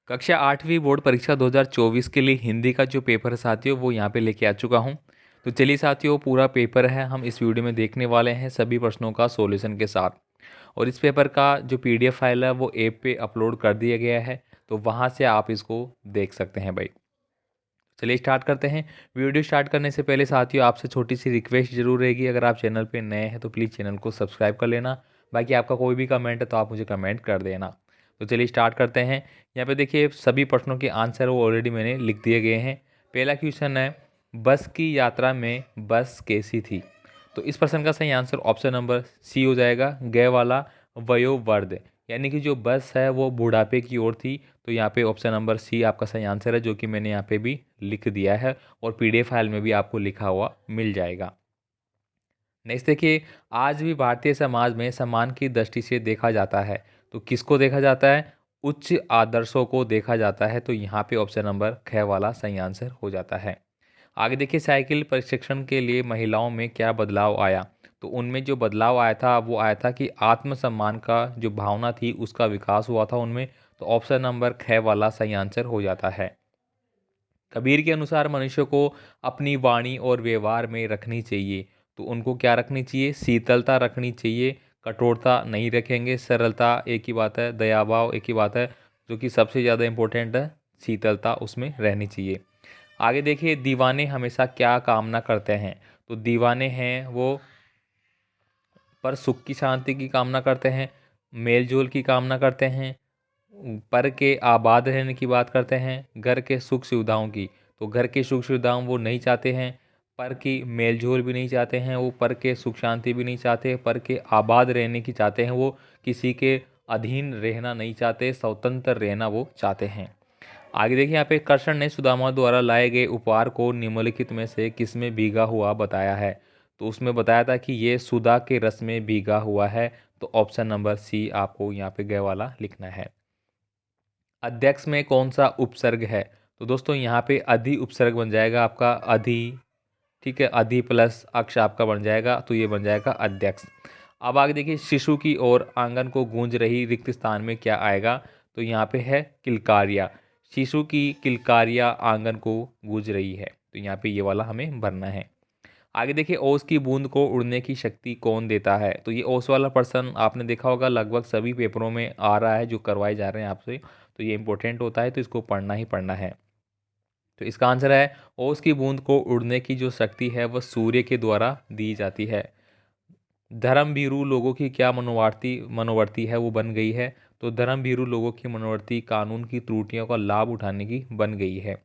कक्षा 8वीं बोर्ड परीक्षा 2024 के लिए हिंदी का जो पेपर है साथियों वो यहाँ पे लेके आ चुका हूँ। तो चलिए साथियों, पूरा पेपर है हम इस वीडियो में देखने वाले हैं सभी प्रश्नों का सॉल्यूशन के साथ। और इस पेपर का जो पीडीएफ फाइल है वो ऐप पे अपलोड कर दिया गया है, तो वहाँ से आप इसको देख सकते हैं भाई। चलिए स्टार्ट करते हैं। वीडियो स्टार्ट करने से पहले साथियों आपसे छोटी सी रिक्वेस्ट जरूर रहेगी, अगर आप चैनल पे नए हैं तो प्लीज़ चैनल को सब्सक्राइब कर लेना। बाकी आपका कोई भी कमेंट है तो आप मुझे कमेंट कर देना। तो चलिए स्टार्ट करते हैं। यहाँ पे देखिए सभी प्रश्नों के आंसर वो ऑलरेडी मैंने लिख दिए गए हैं। पहला क्वेश्चन है, बस की यात्रा में बस कैसी थी? तो इस प्रश्न का सही आंसर ऑप्शन नंबर सी हो जाएगा, गय वाला वयोवृद्ध। यानी कि जो बस है वो बुढ़ापे की ओर थी। तो यहाँ पे ऑप्शन नंबर सी आपका सही आंसर है, जो कि मैंने यहाँ पे भी लिख दिया है और पीडीएफ फाइल में भी आपको लिखा हुआ मिल जाएगा। नेक्स्ट देखिए, आज भी भारतीय समाज में सम्मान की दृष्टि से देखा जाता है। तो किसको देखा जाता है? उच्च आदर्शों को देखा जाता है। तो यहाँ पे ऑप्शन नंबर ख वाला सही आंसर हो जाता है। आगे देखिए, साइकिल प्रशिक्षण के लिए महिलाओं में क्या बदलाव आया? तो उनमें जो बदलाव आया था वो आया था कि आत्मसम्मान का जो भावना थी उसका विकास हुआ था उनमें। तो ऑप्शन नंबर ख वाला सही आंसर हो जाता है। कबीर के अनुसार मनुष्य को अपनी वाणी और व्यवहार में रखनी चाहिए। तो उनको क्या रखनी चाहिए? शीतलता रखनी चाहिए, कठोरता नहीं रखेंगे। सरलता एक ही बात है, दयाभाव एक ही बात है, जो कि सबसे ज़्यादा इम्पोर्टेंट है, शीतलता उसमें रहनी चाहिए। आगे देखिए, दीवाने हमेशा क्या कामना करते हैं? तो दीवाने हैं वो पर सुख की शांति की कामना करते हैं, मेल जोल की कामना करते हैं, पर के आबाद रहने की बात करते हैं, घर के सुख सुविधाओं की। तो घर के सुख सुविधाओं वो नहीं चाहते हैं, पर की मेल जोल भी नहीं चाहते हैं, वो पर के सुख शांति भी नहीं चाहते, पर के आबाद रहने की चाहते हैं, वो किसी के अधीन रहना नहीं चाहते, स्वतंत्र रहना वो चाहते हैं। आगे देखिए, यहाँ पे कृष्ण ने सुदामा द्वारा लाए गए उपहार को निम्नलिखित में से किसमें भीगा हुआ बताया है? तो उसमें बताया था कि ये सुधा के रस में भीगा हुआ है। तो ऑप्शन नंबर सी आपको यहाँ पे गए वाला लिखना है। अध्यक्ष में कौन सा उपसर्ग है? तो दोस्तों यहाँ पे अधि उपसर्ग बन जाएगा आपका, अधि। ठीक है, अधि प्लस अक्ष आपका बन जाएगा, तो ये बन जाएगा अध्यक्ष। अब आगे देखिए, शिशु की ओर आंगन को गूंज रही रिक्त स्थान में क्या आएगा? तो यहाँ पे है किलकारियाँ। शिशु की किलकारियाँ आंगन को गूंज रही है, तो यहाँ पे ये वाला हमें भरना है। आगे देखिए, ओस की बूंद को उड़ने की शक्ति कौन देता है? तो ये ओस वाला पर्सन आपने देखा होगा, लगभग सभी पेपरों में आ रहा है जो करवाए जा रहे हैं आपसे। तो ये इंपॉर्टेंट होता है, तो इसको पढ़ना ही पढ़ना है। तो इसका आंसर है, ओस की बूंद को उड़ने की जो शक्ति है वह सूर्य के द्वारा दी जाती है। धर्मभीरू लोगों की क्या मनोवर्ती मनोवर्ती है वो बन गई है? तो धर्मभीरू लोगों की मनोवर्ती कानून की त्रुटियों का लाभ उठाने की बन गई है।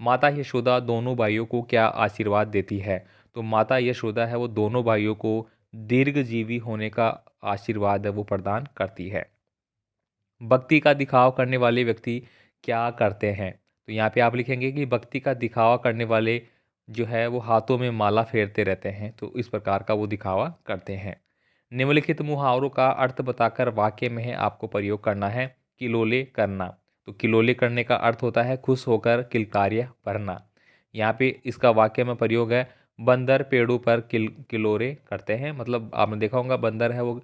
माता यशोदा दोनों भाइयों को क्या आशीर्वाद देती है? तो माता यशोदा है वो दोनों भाइयों को दीर्घजीवी होने का आशीर्वाद है वो प्रदान करती है। भक्ति का दिखावा करने वाले व्यक्ति क्या करते हैं? तो यहाँ पे आप लिखेंगे कि भक्ति का दिखावा करने वाले जो है वो हाथों में माला फेरते रहते हैं, तो इस प्रकार का वो दिखावा करते हैं। निम्नलिखित मुहावरों का अर्थ बताकर वाक्य में आपको प्रयोग करना है। किलोले करना। तो किलोले करने का अर्थ होता है खुश होकर किलकारियाँ भरना। यहाँ पे इसका वाक्य में प्रयोग है, बंदर पेड़ों पर किलोरे करते हैं। मतलब आपने देखा होगा, बंदर है वो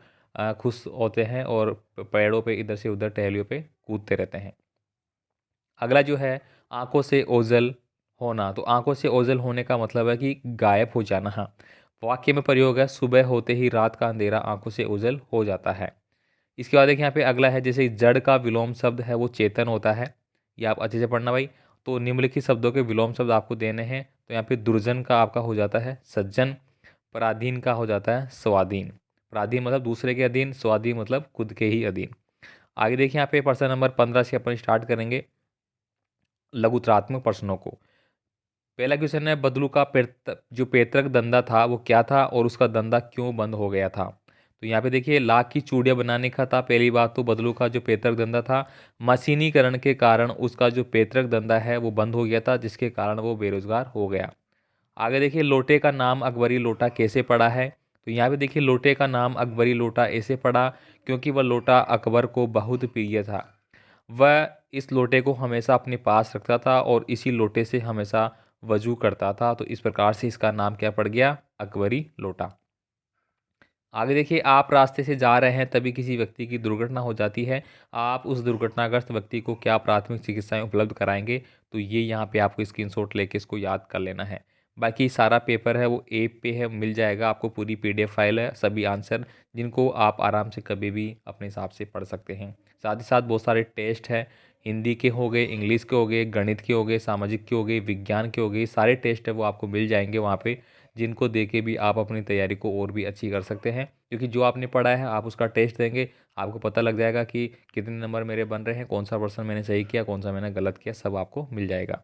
खुश होते हैं और पेड़ों पे इधर से उधर टहलियों पे कूदते रहते हैं। अगला जो है, आंखों से ओझल होना। तो आंखों से ओझल होने का मतलब है कि गायब हो जाना। हाँ, वाक्य में प्रयोग है, सुबह होते ही रात का अंधेरा आंखों से ओझल हो जाता है। इसके बाद देखिए, यहाँ पे अगला है, जैसे जड़ का विलोम शब्द है वो चेतन होता है। ये आप अच्छे से पढ़ना भाई। तो निम्नलिखित शब्दों के विलोम शब्द आपको देने हैं। तो यहाँ पे दुर्जन का आपका हो जाता है सज्जन, पराधीन का हो जाता है स्वाधीन। पराधीन मतलब दूसरे के अधीन, स्वाधीन मतलब खुद के ही अधीन। आगे देखिए, यहाँ पे प्रश्न नंबर 15 से अपन स्टार्ट करेंगे लघुत्रात्मक प्रश्नों को। पहला क्वेश्चन है, बदलू का जो पैतृक धंधा था वो क्या था और उसका धंधा क्यों बंद हो गया था? तो यहाँ पे देखिए, लाख की चूड़ियाँ बनाने का था पहली बात। तो बदलू का जो पैतृक धंधा था, मशीनीकरण के कारण उसका जो पैतृक धंधा है वो बंद हो गया था, जिसके कारण वो बेरोजगार हो गया। आगे देखिए, लोटे का नाम अकबरी लोटा कैसे पड़ा है? तो यहाँ पे देखिए, लोटे का नाम अकबरी लोटा ऐसे पड़ा क्योंकि वह लोटा अकबर को बहुत प्रिय था। वह इस लोटे को हमेशा अपने पास रखता था और इसी लोटे से हमेशा वजू करता था। तो इस प्रकार से इसका नाम क्या पड़ गया? अकबरी लोटा। आगे देखिए, आप रास्ते से जा रहे हैं तभी किसी व्यक्ति की दुर्घटना हो जाती है। आप उस दुर्घटनाग्रस्त व्यक्ति को क्या प्राथमिक चिकित्साएं उपलब्ध कराएंगे? तो ये यहाँ पे आपको स्क्रीनशॉट लेके इसको याद कर लेना है। बाकी सारा पेपर है वो ऐप पे है, मिल जाएगा आपको, पूरी पीडीएफ फाइल है, सभी आंसर जिनको आप आराम से कभी भी अपने हिसाब से पढ़ सकते हैं। साथ ही साथ बहुत सारे टेस्ट हैं, हिंदी के हो गए, इंग्लिश के हो गए, गणित के हो गए, सामाजिक के हो गए, विज्ञान के हो गए, सारे टेस्ट है वो आपको मिल जाएंगे वहाँ पे, जिनको दे के भी आप अपनी तैयारी को और भी अच्छी कर सकते हैं। क्योंकि जो आपने पढ़ा है आप उसका टेस्ट देंगे, आपको पता लग जाएगा कि कितने नंबर मेरे बन रहे हैं, कौन सा पर्सन मैंने सही किया, कौन सा मैंने गलत किया, सब आपको मिल जाएगा।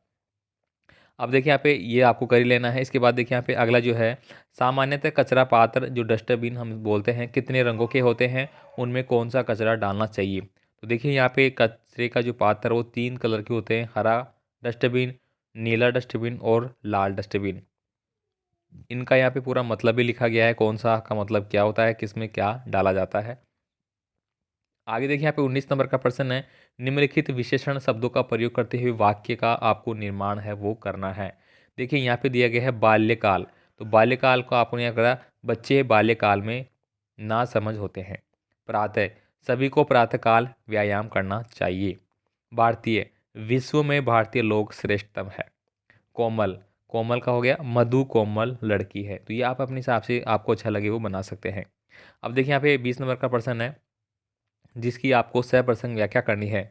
अब देखिए यहाँ पे ये आपको कर ही लेना है। इसके बाद देखिए यहाँ पे अगला जो है, सामान्यतः कचरा पात्र जो डस्टबिन हम बोलते हैं कितने रंगों के होते हैं, उनमें कौन सा कचरा डालना चाहिए? तो देखिए यहाँ पे कचरे का जो पात्र है वो 3 कलर के होते हैं, हरा डस्टबिन, नीला डस्टबिन और लाल डस्टबिन। इनका यहाँ पे पूरा मतलब भी लिखा गया है, कौन सा का मतलब क्या होता है, किसमें क्या डाला जाता है। आगे देखिए यहाँ पे 19 नंबर का प्रश्न है, निम्नलिखित विशेषण शब्दों का प्रयोग करते हुए वाक्य का आपको निर्माण है वो करना है। देखिए यहाँ पे दिया गया है बाल्यकाल, तो बाल्यकाल को आपने यहाँ करा, बच्चे बाल्यकाल में ना समझ होते हैं। प्रातः, सभी को प्रातःकाल व्यायाम करना चाहिए। भारतीय, विश्व में भारतीय लोग श्रेष्ठतम है। कोमल, कोमल का हो गया मधु कोमल लड़की है। तो ये आप अपने हिसाब से आपको अच्छा लगे वो बना सकते हैं। अब देखिए यहाँ पे 20 नंबर का प्रश्न है, जिसकी आपको सप्रसंग व्याख्या करनी है।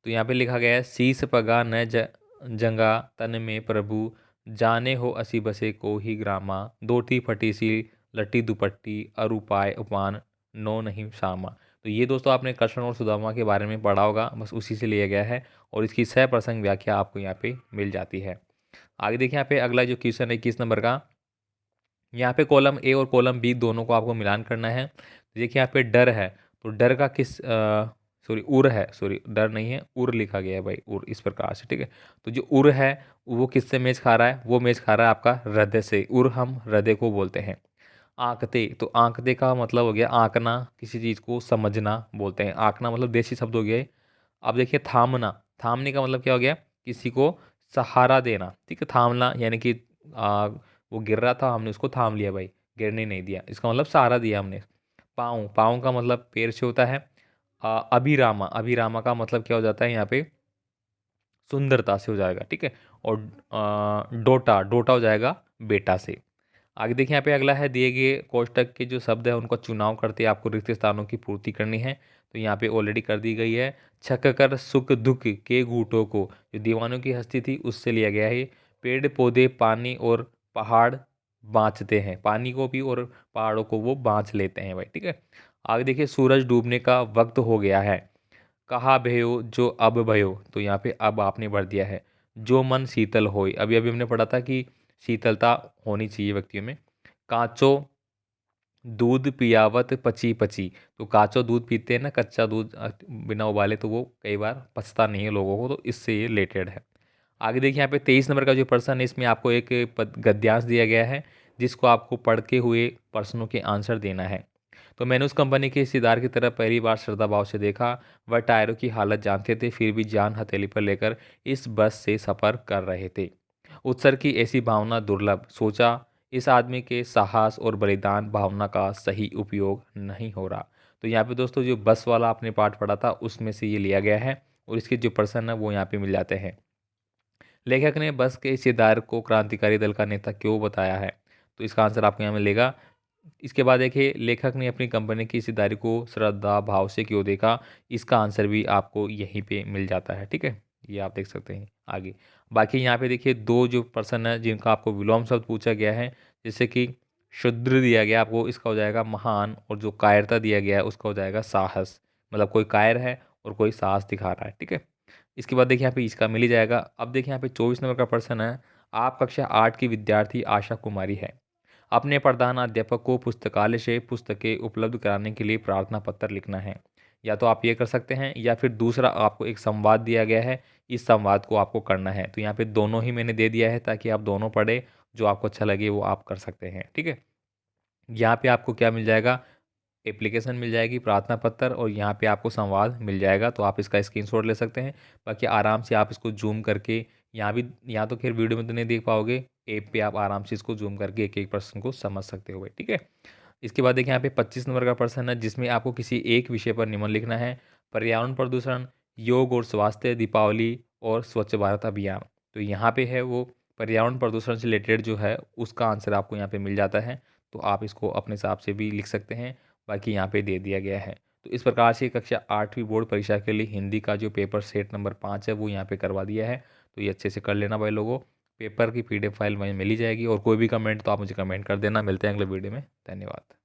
तो यहाँ पे लिखा गया है, शीस पगा न जंगा तन में प्रभु, जाने हो असी बसे को ही ग्रामा, दोटी फटी सी लट्टी दुपट्टी, अरुपाय उपान नो नहीं शामा। तो ये दोस्तों आपने कृष्ण और सुदामा के बारे में पढ़ा होगा, बस उसी से लिया गया है और इसकी सप्रसंग व्याख्या आपको यहाँ पे मिल जाती है। आगे देखिए यहाँ पे अगला जो क्वेश्चन है 21 नंबर का, यहाँ पे कॉलम ए और कॉलम बी दोनों को आपको मिलान करना है। तो देखिए यहाँ पे डर है, तो डर का किस सॉरी उर है, सॉरी डर नहीं है, उर लिखा गया है भाई, उर इस प्रकार से, ठीक है। तो जो उर है वो किससे मैच खा रहा है? वो मैच खा रहा है आपका हृदय से, उर हम हृदय को बोलते हैं। आंकते, तो आंकते का मतलब हो गया आंकना, किसी चीज़ को समझना बोलते हैं, आंकना मतलब देसी शब्द हो गया है। अब देखिए थामना, थामने का मतलब क्या हो गया? किसी को सहारा देना, ठीक है। थामना यानी कि वो गिर रहा था, हमने उसको थाम लिया भाई, गिरने नहीं दिया, इसका मतलब सहारा दिया हमने। पाँव, पाँव का मतलब पैर से होता है। अभिरामा, अभिरामा का मतलब क्या हो जाता है यहाँ पे? सुंदरता से हो जाएगा, ठीक है। और डोटा, डोटा हो जाएगा बेटा से। आगे देखिए यहाँ पे अगला है, दिए गए कोष्टक के जो शब्द है उनका चुनाव करते आपको रिक्त स्थानों की पूर्ति करनी है। तो यहाँ पे ऑलरेडी कर दी गई है। छक कर सुख दुख के घूंटों को, जो दीवानों की हस्ती थी उससे लिया गया है। पेड़ पौधे पानी और पहाड़ बाँचते हैं, पानी को भी और पहाड़ों को वो बाँच लेते हैं भाई, ठीक है। आगे देखिए, सूरज डूबने का वक्त हो गया है। कहा भयो जो अब भयो, तो यहाँ पे अब आपने भर दिया है। जो मन शीतल होय, अभी अभी हमने पढ़ा था कि शीतलता होनी चाहिए व्यक्तियों में। कांचो दूध पियावत पची पची, तो काचो दूध पीते हैं ना, कच्चा दूध बिना उबाले, तो वो कई बार पचता नहीं है लोगों को, तो इससे ये रिलेटेड है। आगे देखिए यहाँ पे 23 नंबर का जो प्रश्न है, इसमें आपको एक गद्यांश दिया गया है, जिसको आपको पढ़ के हुए प्रश्नों के आंसर देना है। तो मैंने उस कंपनी के हिस्सेदार की तरफ पहली बार श्रद्धा भाव से देखा, वह टायरों की हालत जानते थे फिर भी जान हथेली पर लेकर इस बस से सफ़र कर रहे थे। उत्सर्ग की ऐसी भावना दुर्लभ, सोचा इस आदमी के साहस और बलिदान भावना का सही उपयोग नहीं हो रहा। तो यहाँ पे दोस्तों जो बस वाला आपने पाठ पढ़ा था उसमें से ये लिया गया है, और इसके जो प्रश्न है वो यहाँ पे मिल जाते हैं। लेखक ने बस के हिस्सेदार को क्रांतिकारी दल का नेता क्यों बताया है? तो इसका आंसर आपको यहाँ मिलेगा। इसके बाद देखिए, लेखक ने अपनी कंपनी की हिस्सेदारी को श्रद्धा भाव से क्यों देखा? इसका आंसर भी आपको यहीं पे मिल जाता है, ठीक है। ये आप देख सकते हैं आगे। बाकी यहाँ पे देखिए दो जो पर्सन है जिनका आपको विलोम शब्द पूछा गया है, जैसे कि शुद्र दिया गया आपको, इसका हो जाएगा महान, और जो कायरता दिया गया है उसका हो जाएगा साहस, मतलब कोई कायर है और कोई साहस दिखा रहा है, ठीक है। इसके बाद देखिए यहाँ पे इसका मिल ही जाएगा। अब देखिए यहाँ पे 24 नंबर का प्रश्न है, आप कक्षा 8 की विद्यार्थी आशा कुमारी है, अपने प्रधान अध्यापक को पुस्तकालय से पुस्तकें उपलब्ध कराने के लिए प्रार्थना पत्र लिखना है। या तो आप ये कर सकते हैं, या फिर दूसरा आपको एक संवाद दिया गया है, इस संवाद को आपको करना है। तो यहाँ पे दोनों ही मैंने दे दिया है ताकि आप दोनों पढ़े, जो आपको अच्छा लगे वो आप कर सकते हैं, ठीक है। यहाँ पे आपको क्या मिल जाएगा? एप्लीकेशन मिल जाएगी, प्रार्थना पत्र, और यहाँ पे आपको संवाद मिल जाएगा, तो आप इसका स्क्रीनशॉट ले सकते हैं। बाकी आराम से आप इसको जूम करके, यहाँ भी, यहाँ तो खैर वीडियो में तो नहीं देख पाओगे, ऐप पे आप आराम से इसको जूम करके एक एक प्रश्न को समझ सकते हो भाई, ठीक है। इसके बाद देखिए यहाँ पे 25 नंबर का प्रश्न है जिसमें आपको किसी एक विषय पर निबंध लिखना है। पर्यावरण प्रदूषण, योग और स्वास्थ्य, दीपावली और स्वच्छ भारत अभियान। तो यहाँ पे है वो पर्यावरण प्रदूषण से रिलेटेड जो है उसका आंसर आपको यहाँ पे मिल जाता है। तो आप इसको अपने हिसाब से भी लिख सकते हैं, बाकी यहाँ पे दे दिया गया है। तो इस प्रकार से कक्षा 8वीं बोर्ड परीक्षा के लिए हिंदी का जो पेपर सेट नंबर 5 है वो यहाँ पे करवा दिया है। तो ये अच्छे से कर लेना भाई लोगों। पेपर की PDF फाइल वहीं मिल ही जाएगी, और कोई भी कमेंट तो आप मुझे कमेंट कर देना। मिलते हैं अगले वीडियो में। धन्यवाद।